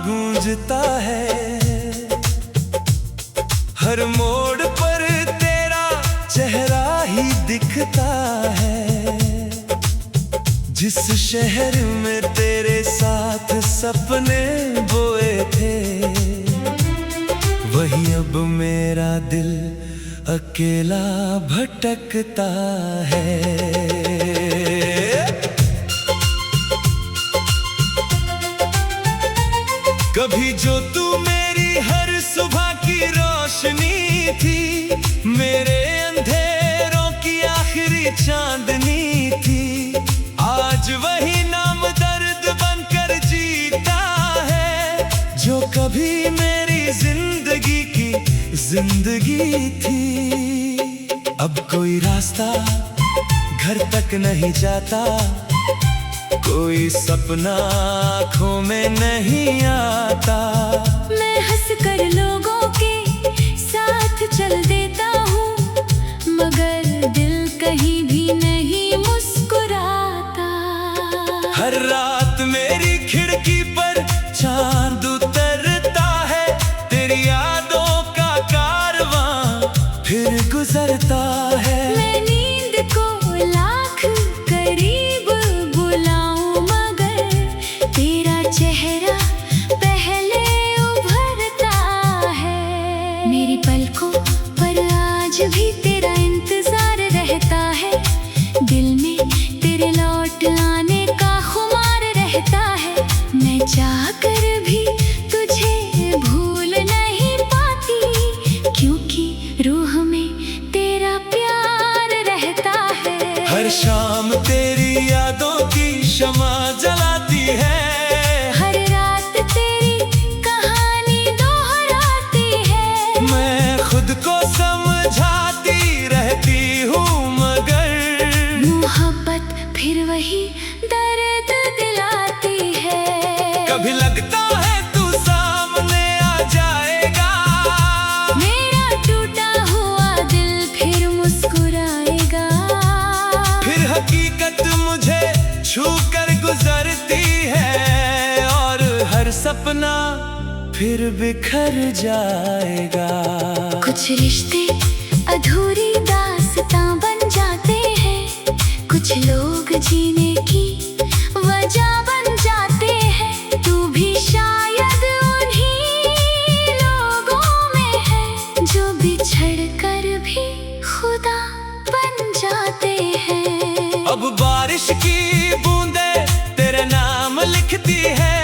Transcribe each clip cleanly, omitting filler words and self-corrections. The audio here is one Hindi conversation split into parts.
गूंजता है। हर मोड़ पर तेरा चेहरा ही दिखता है। जिस शहर में तेरे साथ सपने बोए थे, वही अब मेरा दिल अकेला भटकता है। कभी जो तू मेरी हर सुबह की रोशनी थी, मेरे अंधेरों की आखिरी चांदनी थी, आज वही नाम दर्द बनकर जीता है, जो कभी मेरी जिंदगी की जिंदगी थी। अब कोई रास्ता घर तक नहीं जाता, कोई सपना आँखों में नहीं आता। मैं हंस कर लोगों के साथ चल देता हूँ, मगर दिल कहीं भी नहीं मुस्कुराता। हर रात मेरी खिड़की पर चांद उतरता है, तेरी यादों का कारवां फिर गुजरता है। मैं नींद को लाख करीब बुलाऊं, मगर तेरा चेहरा पहले उभरता है। मेरी पलकों पर आज भी तेरा इंतजार रहता है, दिल में तेरे लौट आने का खुमार रहता है। मैं चाहकर भी तुझे भूल नहीं पाती, क्योंकि रूह में तेरा प्यार रहता है। हर शाम तेरी यादों की शमा जलाती है, हर रात तेरी कहानी दोहराती है। मैं खुद को समझाती रहती हूँ, मगर मोहब्बत फिर वही दर्द दिलाती है। कभी लगता है तू सामने आ जाएगा, मेरा टूटा हुआ दिल फिर मुस्कुराएगा। फिर हकीकत मुझे छू कर गुजरती है, और हर सपना फिर बिखर जाएगा। कुछ रिश्ते अधूरी दास्तां बन जाते हैं, कुछ लोग जीने की वजह बन जाते हैं। तू भी शायद उन्हीं लोगों में है, जो बिछड़ कर भी खुदा बन जाते हैं। अब बारिश की बूंदें तेरे नाम लिखती है,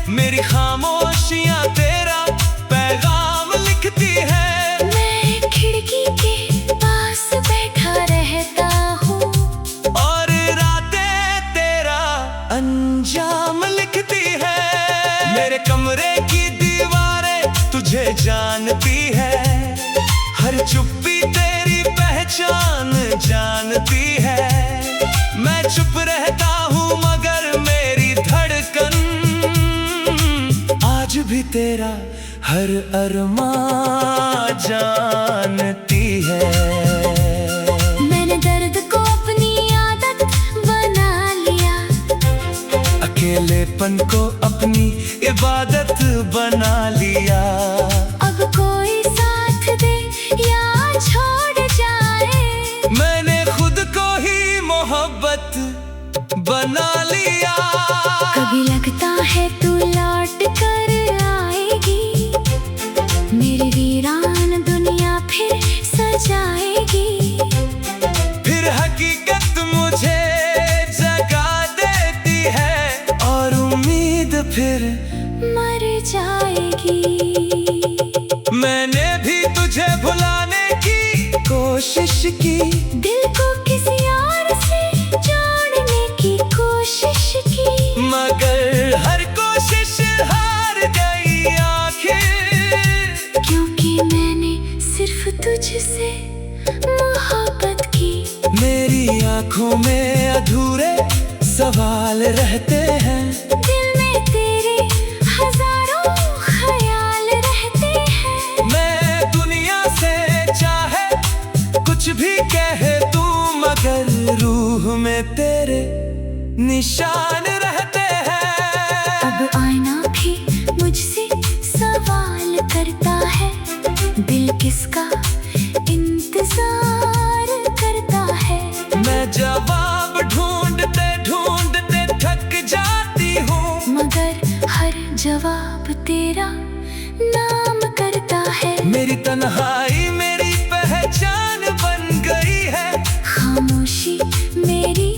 मेरी खामोशियां तेरा पैगाम लिखती है। मैं खिड़की के पास बैठा रहता हूँ, और रातें तेरा अंजाम लिखती है। मेरे कमरे की दीवारें तुझे जानती है, हर चुप्पी तेरी पहचान जानती है। मैं चुप रहता हूँ, मगर मेरी धड़कन आज भी तेरा हर अरमान जानती है। मैंने दर्द को अपनी आदत बना लिया, अकेलेपन को अपनी इबादत बना लिया। अब कोई साथ दे या छोड़ जाए, मैंने खुद को ही मोहब्बत बना लिया। कभी लगता है तू लौट कर आएगी, मेरी वीरान दुनिया फिर सजाएगी। फिर हकीकत मुझे जगा देती है, और उम्मीद फिर मर जाएगी। मैंने भी तुझे भुलाने की कोशिश की, दिल को किसी और से जोड़ने की कोशिश की, मगर हर कोशिश हार गई आखिर। क्योंकि मैंने सिर्फ तुझसे मोहब्बत की। मेरी आंखों में अधूरे सवाल रहते हैं, दिल में तेरे हजारों ख्याल रहते हैं। मैं दुनिया से चाहे कुछ भी कहे तू, मगर रूह में तेरे निशान रहते हैं। अब आईना भी मुझसे अब तेरा नाम करता है। मेरी तन्हाई मेरी पहचान बन गई है, खामोशी मेरी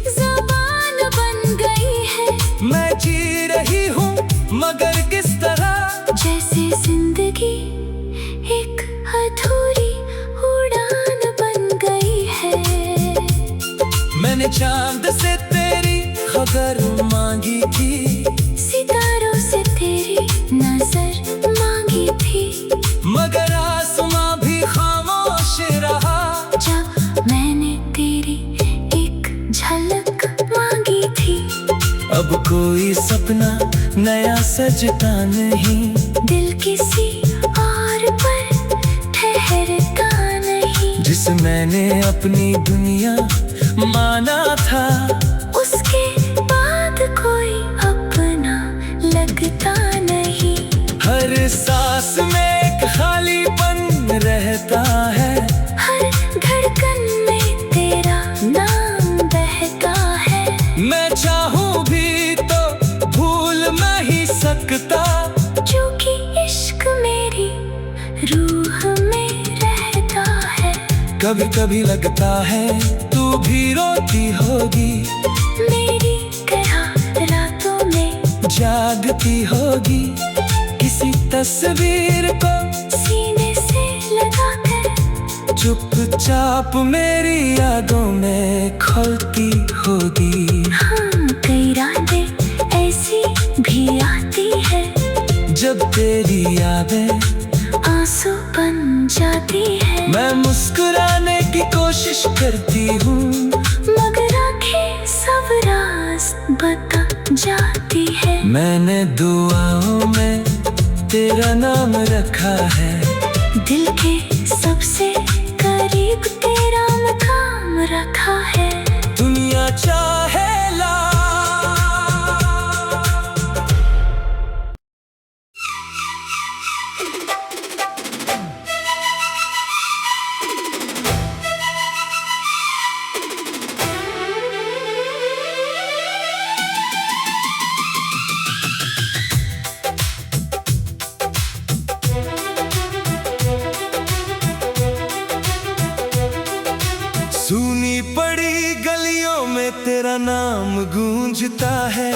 ज़ुबान बन गई है। मैं जी रही हूँ मगर किस तरह, जैसे जिंदगी एक अधूरी उड़ान बन गई है। मैंने चांद से तेरी खबर मांगी थी, सितारों से तेरी नजर मांगी थी, मगर आसमां भी खामोश रहा जब मैंने तेरी एक झलक मांगी थी। अब कोई सपना नया सजता नहीं, दिल किसी और पर ठहरता नहीं। जिस मैंने अपनी दुनिया माना था, उसके बाद कोई अपना लगता नहीं। हर सांस में एक खालीपन रहता है, हर धड़कन में तेरा नाम बहता है। मैं चाहूँ भी तो भूल नहीं सकता, क्योंकि इश्क मेरी रूह में रहता है। कभी कभी लगता है तू भी रोती होगी, मेरी तरह रातों में जागती होगी, किसी तस्वीर को सीने से लगाकर चुपचाप मेरी यादों में खोती होगी। हाँ, कई रातें ऐसी भी आती है, जब तेरी यादें आंसू बन जाती है। मैं मुस्कुराने की कोशिश करती हूँ, मगर आंखें सब राज बता जाती है। मैंने दुआओं में तेरा नाम रखा है, दिल के सबसे करीब तेरा मकाम रखा है। दुनिया चाहे ला सुनी पड़ी गलियों में तेरा नाम गूंजता है,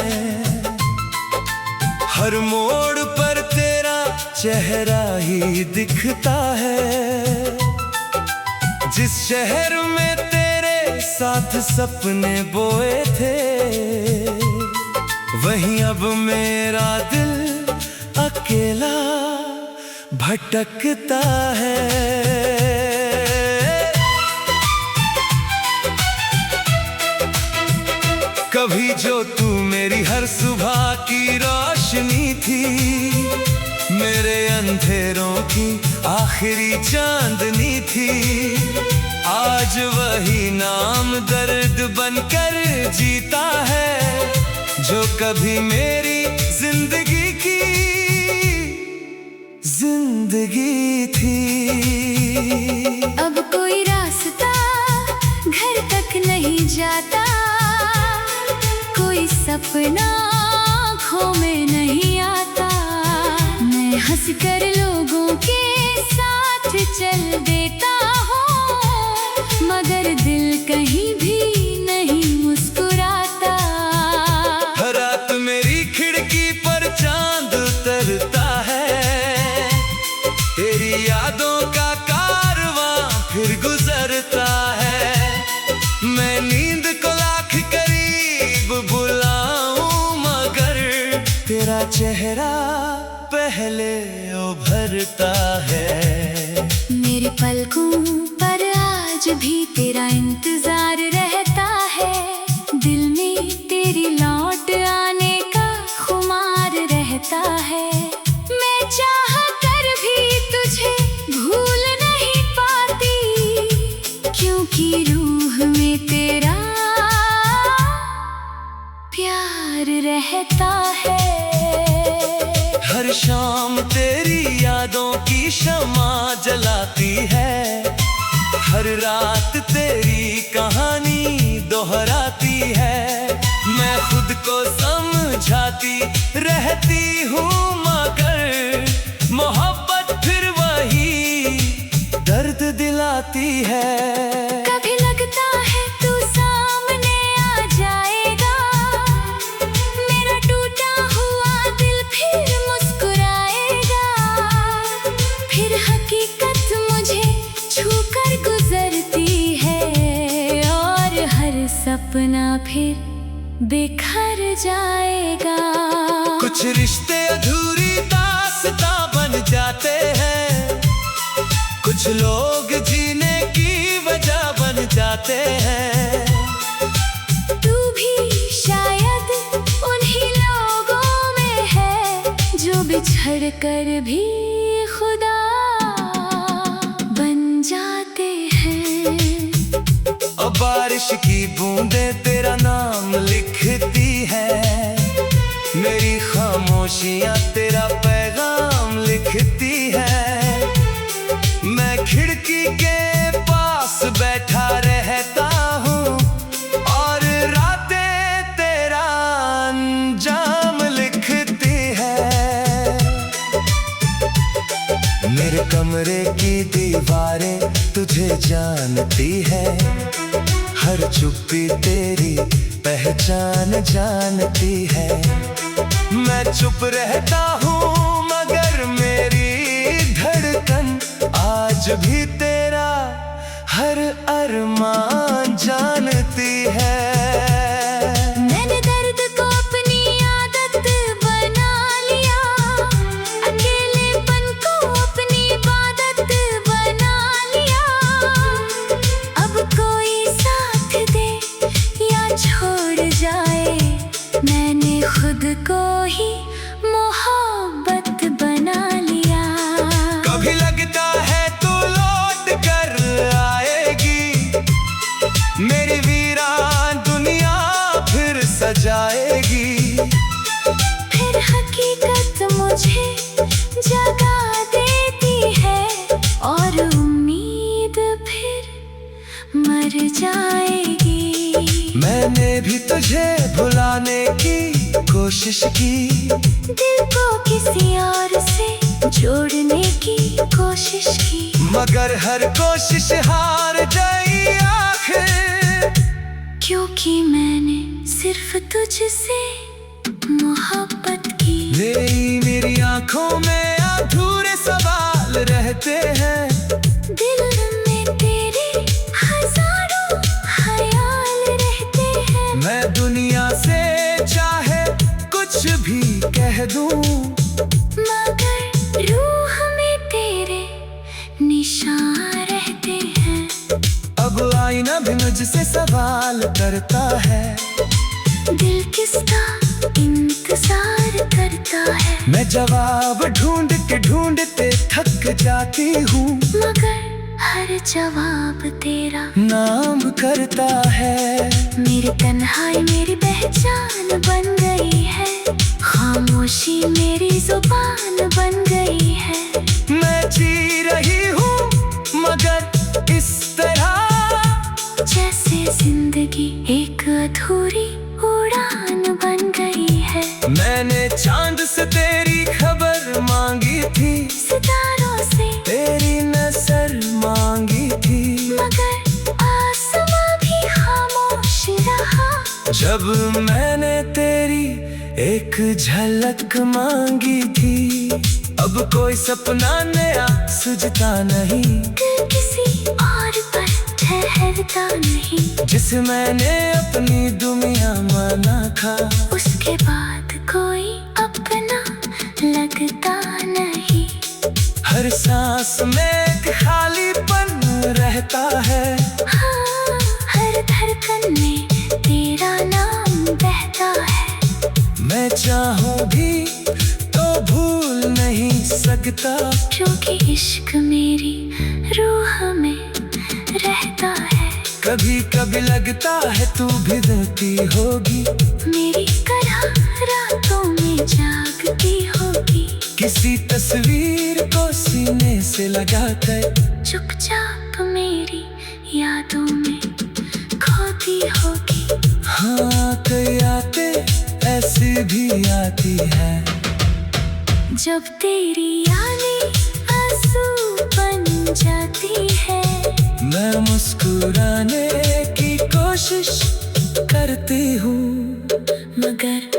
हर मोड़ पर तेरा चेहरा ही दिखता है। जिस शहर में तेरे साथ सपने बोए थे, वहीं अब मेरा दिल अकेला भटकता है। कभी जो तू मेरी हर सुबह की रोशनी थी, मेरे अंधेरों की आखिरी चांदनी थी, आज वही नाम दर्द बनकर जीता है, जो कभी मेरी जिंदगी की जिंदगी थी। अब कोई रास्ता घर तक नहीं जाता, कोई सपना आँखों में नहीं आता। मैं हंस कर लोगों के साथ चल देता हूँ, मगर दिल कहीं भी नहीं मुस्कुराता। हर रात मेरी खिड़की पर चांद उतरता है, तेरी यादों का कारवां फिर गुजरता है। मैं नींद को लाख करीब बुलाऊं, मगर तेरा चेहरा पहले उभरता है। मेरे पलकों पर आज भी तेरा इंतजार रहता है, दिल में तेरी लौट आने का खुमार रहता है। मैं चाह कर भी तुझे भूल नहीं पाती, क्योंकि रूह में तेरा प्यार रहता है। हर शाम तेरी यादों की शमा जलाती है, हर रात तेरी कहानी दोहराती है। मैं खुद को समझाती रहती हूँ है। कभी लगता है तू सामने आ जाएगा, मेरा टूटा हुआ दिल फिर मुस्कुराएगा। फिर हकीकत मुझे छूकर गुजरती है, और हर सपना फिर बिखर जाएगा। कुछ रिश्ते अधूरी दास्तां बन जाते हैं, कुछ लोग जीने की वजह बन जाते हैं। तू भी शायद उन्हीं लोगों में है, जो बिछड़ कर भी खुदा बन जाते हैं। और बारिश की बूंदें तेरा नाम लिखती है, मेरी खामोशियां तेरा पैगाम लिखती है। मैं खिड़की के पास बैठा रहता हूँ, और रातें तेरा अंजाम लिखती है। मेरे कमरे की दीवारें तुझे जानती है, हर चुप्पी तेरी पहचान जानती है। मैं चुप रहता हूँ मगर मेरी धड़कन आज भी तेरा हर अरमान जानती है। मैंने दर्द को अपनी आदत बना लिया, अकेलेपन को अपनी इबादत बना लिया। अब कोई साथ दे या छोड़ जाए, मैंने खुद को ही मोहब्बत बना लिया। कभी लगता है तू लौट कर आएगी, मेरी वीरान दुनिया फिर सजाएगी। फिर हकीकत मुझे जगा देती है, और उम्मीद फिर मर जाएगी। मैंने भी तुझे भुलाने की कोशिश की, दिल को किसी और से जोड़ने की कोशिश की, मगर हर कोशिश हार गई आखिर। क्योंकि मैंने सिर्फ तुझसे मोहब्बत की। मेरी आंखों में अधूरे सवाल रहते हैं, दिल में तेरे हजारों ख्याल रहते हैं। मैं दुनिया से चाहे कुछ भी कह दूं, मगर रूह में तेरे निशान रहते हैं। अब आईना भी मुझसे सवाल करता है, दिल किसका इंतजार करता है। मैं जवाब ढूंढते थक जाती हूँ, मगर हर जवाब तेरा नाम करता है। मेरी तन्हाई मेरी पहचान बन गई है, खामोशी मेरी जुबान बन गई है। मैं जी रही हूँ मगर इस तरह, जैसे जिंदगी एक अधूरी उड़ान बन गई है। मैंने चांद से तेरी खबर मांगी थी, सितारों से तेरी नजर मांगी थी, मगर आसमां भी खामोश रहा। जब मैंने तेरी एक झलक मांगी थी। अब कोई सपना नया सुझता नहीं, दिल किसी और पर ठहरता नहीं। जिसे मैंने अपनी दुनिया माना था, उसके बाद कोई अपना लगता नहीं। हर सांस में एक खालीपन रहता है, हाँ, हर धड़कन में तेरा नाम बहता है। मैं चाहूं भी तो भूल नहीं सकता, क्योंकि इश्क मेरी रूह में रहता है। कभी कभी लगता है तू भी दिलती होगी, मेरी तरह रातों में जागती होगी। किसी तस्वीर को सीने से लगाकर चुपचाप मेरी यादों में खोती होगी। हाँ, कई आते ऐसी भी आती है, जब तेरी यादें आंसू बन जाती है। भर मुस्कुराने की कोशिश करती हूँ, मगर